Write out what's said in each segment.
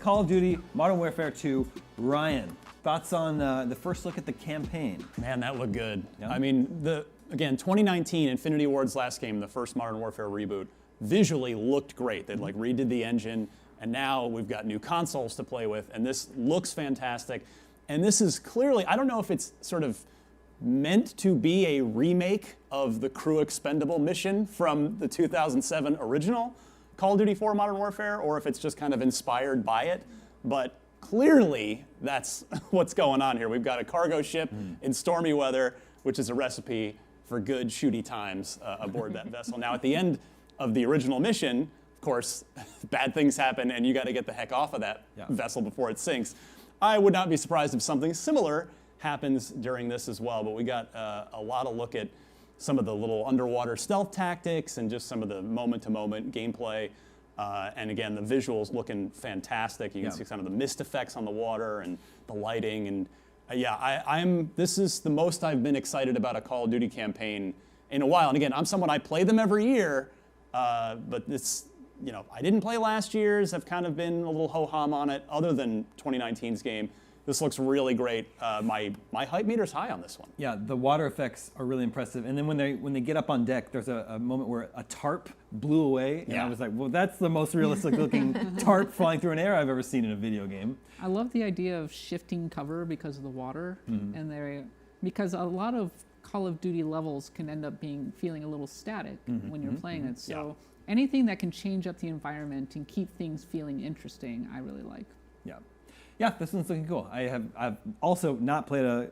Call of Duty Modern Warfare 2. Ryan, thoughts on the first look at the campaign? Man, that looked good. Yeah. I mean, again, 2019, Infinity Ward's last game, the first Modern Warfare reboot, visually looked great. They'd like redid the engine, and now we've got new consoles to play with, and this looks fantastic. And this is clearly, I don't know if it's sort of meant to be a remake of the Crew Expendable mission from the 2007 original Call of Duty 4 Modern Warfare, or if it's just kind of inspired by it. But clearly, that's what's going on here. We've got a cargo ship in stormy weather, which is a recipe for good shooty times aboard that vessel. Now, at the end of the original mission, of course, bad things happen, and you got to get the heck off of that vessel before it sinks. I would not be surprised if something similar happens during this as well, but we got a lot of look at some of the little underwater stealth tactics and just some of the moment-to-moment gameplay. And again, the visuals looking fantastic. You can see some of the mist effects on the water and the lighting. And this is the most I've been excited about a Call of Duty campaign in a while. And again, I'm someone, I play them every year, but it's, I didn't play last year's. I've kind of been a little ho-hum on it, other than 2019's game. This looks really great. My hype meter's high on this one. Yeah, the water effects are really impressive. And then when they get up on deck, there's a moment where a tarp blew away, and I was like, well, that's the most realistic looking tarp flying through an air I've ever seen in a video game. I love the idea of shifting cover because of the water, and because a lot of Call of Duty levels can end up feeling a little static when you're playing it. So anything that can change up the environment and keep things feeling interesting, I really like. Yeah, this one's looking cool. I've also not played a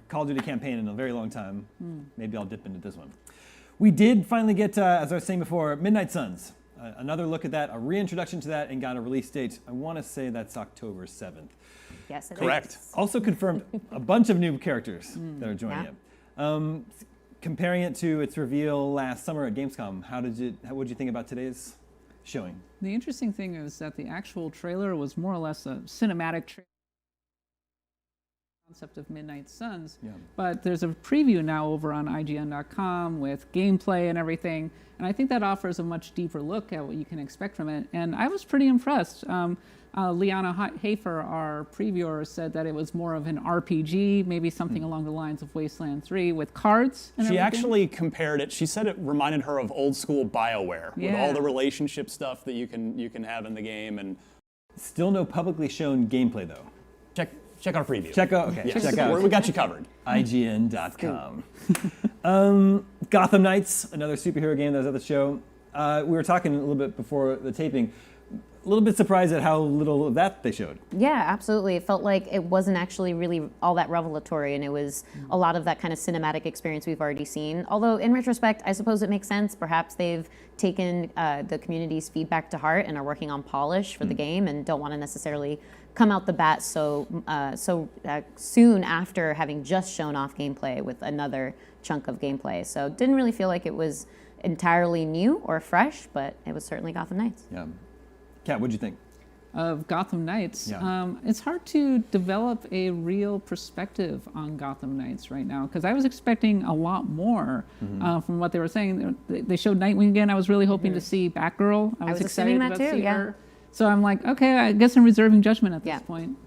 Call of Duty campaign in a very long time. Maybe I'll dip into this one. We did finally get, as I was saying before, Midnight Suns. Another look at that, a reintroduction to that, and got a release date. I want to say that's October 7th. Yes, it Correct. is. Also confirmed a bunch of new characters that are joining it. Comparing it to its reveal last summer at Gamescom, what did you think about today's showing? The interesting thing is that the actual trailer was more or less a cinematic trailer concept of Midnight Suns, but there's a preview now over on IGN.com with gameplay and everything, and I think that offers a much deeper look at what you can expect from it, and I was pretty impressed. Liana Hafer, our previewer, said that it was more of an RPG, maybe something along the lines of Wasteland 3 with cards and everything. Actually compared it, she said it reminded her of old school BioWare with all the relationship stuff that you can have in the game. And still no publicly shown gameplay though. Check our preview. Check out we got you covered. IGN.com. Gotham Knights, another superhero game that was at the show. We were talking a little bit before the taping. A little bit surprised at how little of that they showed. Yeah, absolutely. It felt like it wasn't actually really all that revelatory, and it was a lot of that kind of cinematic experience we've already seen. Although, in retrospect, I suppose it makes sense. Perhaps they've taken the community's feedback to heart and are working on polish for the game and don't want to necessarily come out the bat so soon after having just shown off gameplay with another chunk of gameplay. So didn't really feel like it was entirely new or fresh, but it was certainly Gotham Knights. Yeah. Kat, what'd you think? Of Gotham Knights. It's hard to develop a real perspective on Gotham Knights right now, because I was expecting a lot more from what they were saying. They showed Nightwing again. I was really hoping to see Batgirl. I was excited assuming that about too, seeing her. So I'm like, okay, I guess I'm reserving judgment at this point.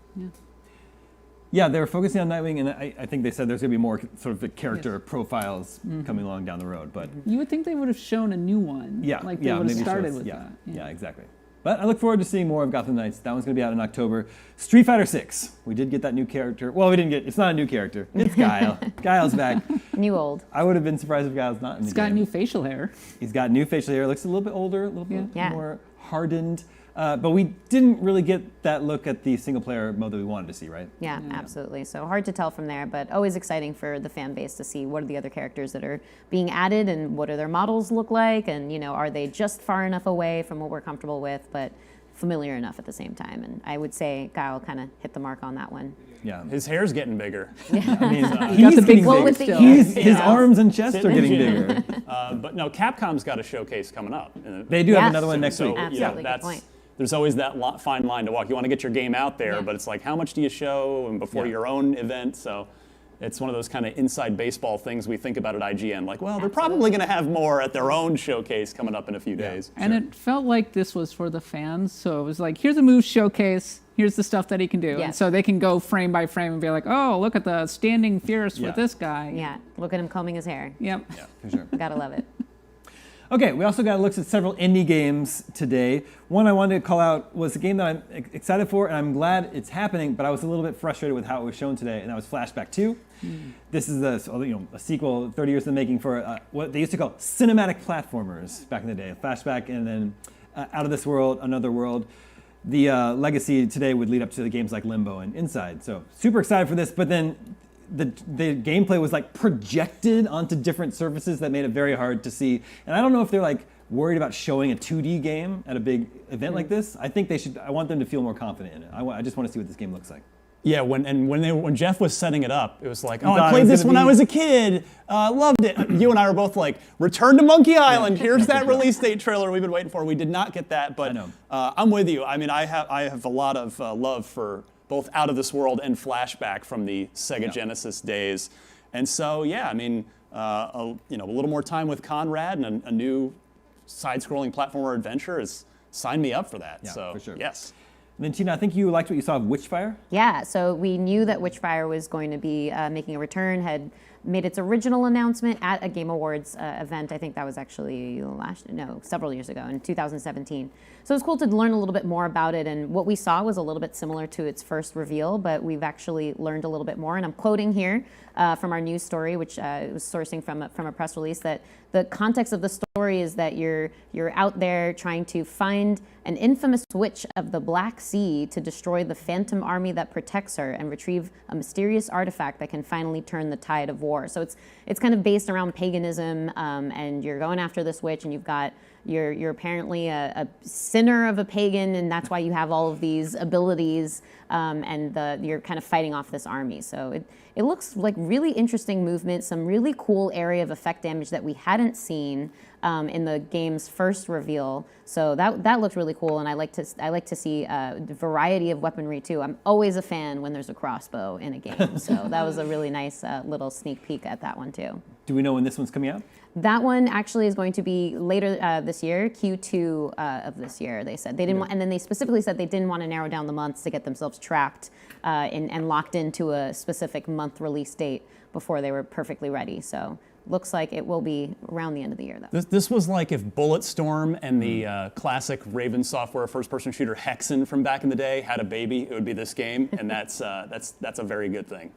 Yeah, they were focusing on Nightwing, and I think they said there's going to be more sort of the character profiles coming along down the road. But you would think they would have shown a new one. Like they would have started with that. Yeah, exactly. But I look forward to seeing more of Gotham Knights. That one's going to be out in October. Street Fighter 6. We did get that new character. Well, we didn't get, it's not a new character. It's Guile. Guile's back. New old. I would have been surprised if Guile's not in the game. He's got new facial hair. He's got new facial hair. Looks a little bit older, a little bit more hardened. But we didn't really get that look at the single-player mode that we wanted to see, right? Yeah, absolutely. So hard to tell from there, but always exciting for the fan base to see what are the other characters that are being added and what do their models look like, and are they just far enough away from what we're comfortable with, but familiar enough at the same time. And I would say Guile kind of hit the mark on that one. Yeah, his hair's getting bigger. I mean, he's got the big well, his arms and chest are getting bigger. But no, Capcom's got a showcase coming up. They do have another one next week. Absolutely, good point. There's always that fine line to walk. You want to get your game out there, but it's like, how much do you show and before your own event? So it's one of those kind of inside baseball things we think about at IGN. Like, well, they're probably going to have more at their own showcase coming up in a few days. And it felt like this was for the fans. So it was like, here's a move showcase. Here's the stuff that he can do. Yeah. And so they can go frame by frame and be like, oh, look at the standing fierce Yeah. with this guy. Yeah, look at him combing his hair. Yep. Yeah, for sure. Gotta love it. Okay, we also got looks at several indie games today. One I wanted to call out was a game that I'm excited for, and I'm glad it's happening, but I was a little bit frustrated with how it was shown today, and that was Flashback 2. This is a sequel 30 years in the making for what they used to call cinematic platformers back in the day. Flashback and then Out of This World, Another World. The legacy today would lead up to the games like Limbo and Inside. So super excited for this, but then the gameplay was like projected onto different surfaces that made it very hard to see. And I don't know if they're like worried about showing a 2D game at a big event like this. I think they should. I want them to feel more confident in it. I just want to see what this game looks like. Yeah, when Geoff was setting it up, it was like, oh, thought I it played was this gonna when I be- was a kid, loved it. You and I were both like, return to Monkey Island. Here's that release date trailer we've been waiting for. We did not get that, but I know. I'm with you. I mean, I have a lot of love for both Out of This World and Flashback from the Sega Genesis days, and so yeah, I mean, a little more time with Conrad and a new side-scrolling platformer adventure is sign me up for that. Yeah, so for sure. yes. And then Tina, I think you liked what you saw of Witchfire. Yeah, so we knew that Witchfire was going to be making a return, had made its original announcement at a Game Awards event. I think that was actually several years ago in 2017. So it was cool to learn a little bit more about it, and what we saw was a little bit similar to its first reveal, but we've actually learned a little bit more. And I'm quoting here from our news story, which was sourcing from a press release, that the context of the story is that you're out there trying to find an infamous witch of the Black Sea to destroy the phantom army that protects her and retrieve a mysterious artifact that can finally turn the tide of war. So it's kind of based around paganism, and you're going after this witch, and you're apparently a sinner of a pagan, and that's why you have all of these abilities, and you're kind of fighting off this army. So it looks like really interesting movement, some really cool area of effect damage that we hadn't seen in the game's first reveal. So that looked really cool, and I like to see the variety of weaponry too. I'm always a fan when there's a crossbow in a game, so that was a really nice little sneak peek at that one too. Do we know when this one's coming out? That one actually is going to be later this year, Q2 of this year. They said they didn't want, and then they specifically said they didn't want to narrow down the months to get themselves trapped and locked into a specific month release date before they were perfectly ready. So looks like it will be around the end of the year, though. This was like if Bulletstorm and the classic Raven Software first-person shooter Hexen from back in the day had a baby, it would be this game, and that's a very good thing.